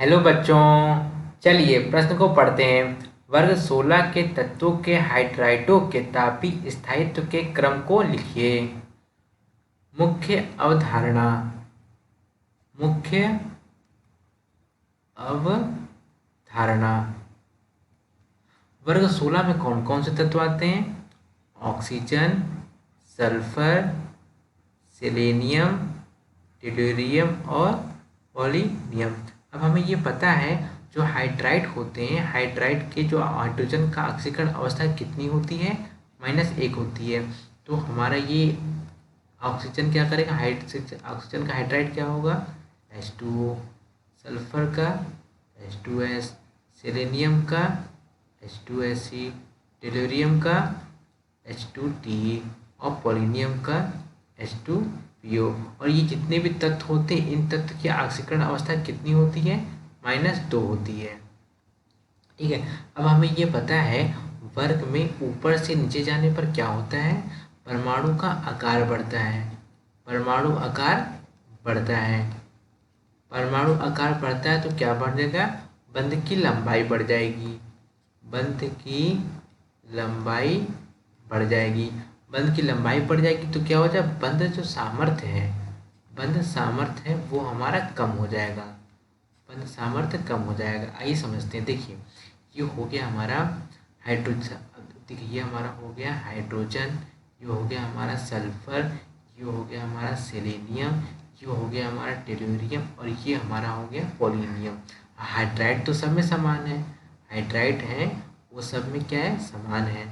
Hello बच्चों, चलिए प्रश्न को पढ़ते हैं। वर्ग 16 के तत्वों के हाइड्राइडों के तापीय स्थायित्व के क्रम को लिखिए। मुख्य अवधारणा। मुख्य अवधारणा। वर्ग 16 में कौन कौन से तत्व आते हैं? ऑक्सीजन, सल्फर, सेलेनियम, टेलुरियम और पोलिनियम। अब हमें ये पता है जो हाइड्राइड होते हैं, हाइड्राइड के जो हाइड्रोजन का ऑक्सीकरण अवस्था कितनी होती है? -1 होती है। तो हमारा ये ऑक्सीजन क्या करेगा? ऑक्सीजन का हाइड्राइड क्या होगा? H2O। सल्फर का H2S, सेलेनियम का H2Se, टेलुरियम का H2Te और पोलिनियम का H2PO। और ये जितने भी तत्व होते हैं, इन तत्व की ऑक्सीकरण अवस्था कितनी होती है? -2 होती है। ठीक है। अब हमें ये पता है वर्ग में ऊपर से नीचे जाने पर क्या होता है? परमाणु का आकार बढ़ता है। परमाणु आकार बढ़ता है। परमाणु आकार बढ़ता है तो क्या बढ़ेगा? बंध की लंबाई बढ़ जाएगी। बंध की लंबाई बढ़ जाएगी। बंध की लंबाई बढ़ जाएगी तो क्या हो जाए? बंध जो सामर्थ्य है, बंध सामर्थ्य है वो हमारा कम हो जाएगा। बंध सामर्थ्य कम हो जाएगा। आइए समझते हैं। देखिए, ये हो गया हमारा हाइड्रोजन। देखिए, ये हमारा हो गया हाइड्रोजन, ये हो गया हमारा सल्फर, ये हो गया हमारा सेलेनियम, ये हो गया हमारा टेलुरियम और ये हमारा हो गया पोलिनियम। हाइड्राइड तो सब में समान है। हाइड्राइड है वो सब में क्या है? समान है।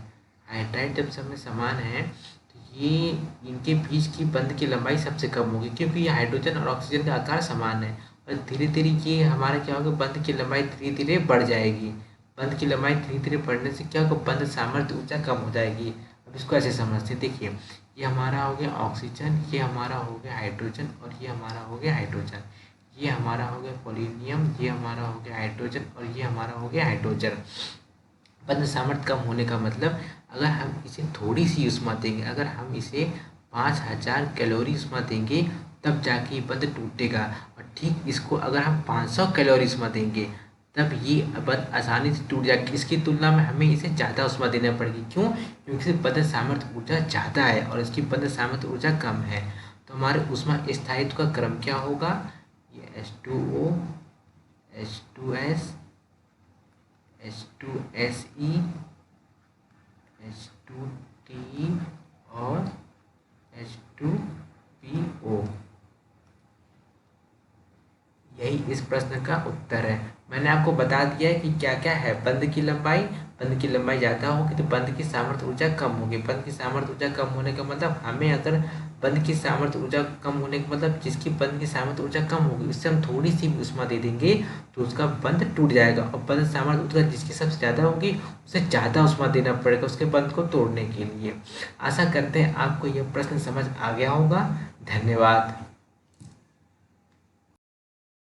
हाइड्राइड जब सब में समान है तो ये इनके बीच की बंध की लंबाई सबसे कम होगी, क्योंकि ये हाइड्रोजन और ऑक्सीजन का आकार समान है। और धीरे धीरे ये हमारा क्या होगा? बंध की लंबाई धीरे धीरे बढ़ जाएगी। बंध की लंबाई धीरे धीरे बढ़ने से क्या होगा? बंध सामर्थ्य ऊर्जा कम हो जाएगी। अब इसको ऐसे समझते हैं। देखिए, ये हमारा हो गया ऑक्सीजन, ये हमारा हो गया हाइड्रोजन और ये हमारा हो गया हाइड्रोजन। ये हमारा हो गया पोलिनियम, ये हमारा हो गया हाइड्रोजन और ये हमारा हो गया हाइड्रोजन। बंध सामर्थ्य कम होने का मतलब, अगर हम इसे थोड़ी सी ऊष्मा देंगे, अगर हम इसे 5000 कैलोरी ऊष्मा देंगे तब जाके ये बंध टूटेगा। और ठीक इसको अगर हम 500 कैलोरी ऊष्मा देंगे तब ये बंध आसानी से टूट जाएगी। इसकी तुलना में हमें इसे ज़्यादा ऊष्मा देना पड़ेगी। क्यों? क्योंकि इसकी बंध सामर्थ्य ऊर्जा ज़्यादा है और इसकी बंध सामर्थ्य ऊर्जा कम है। तो हमारे ऊष्मा स्थायित्व का क्रम क्या होगा? ये H2O, H2S, H2Se, H2Te और H2PO। यही इस प्रश्न का उत्तर है। मैंने आपको बता दिया है कि क्या क्या है। बंध की लंबाई, बंध की लंबाई ज़्यादा होगी तो बंध की सामर्थ्य ऊर्जा कम होगी। बंध की सामर्थ्य ऊर्जा कम होने का मतलब, हमें अगर बंध की सामर्थ्य ऊर्जा कम होने का मतलब, जिसकी बंध की सामर्थ्य ऊर्जा कम होगी उससे हम थोड़ी सी भी ऊष्मा दे देंगे तो उसका बंध टूट जाएगा। और बंध सामर्थ्य ऊर्जा जिसकी सबसे ज़्यादा होगी उसे ज़्यादा ऊष्मा देना पड़ेगा उसके बंध को तोड़ने के लिए। आशा करते हैं आपको यह प्रश्न समझ आ गया होगा। धन्यवाद।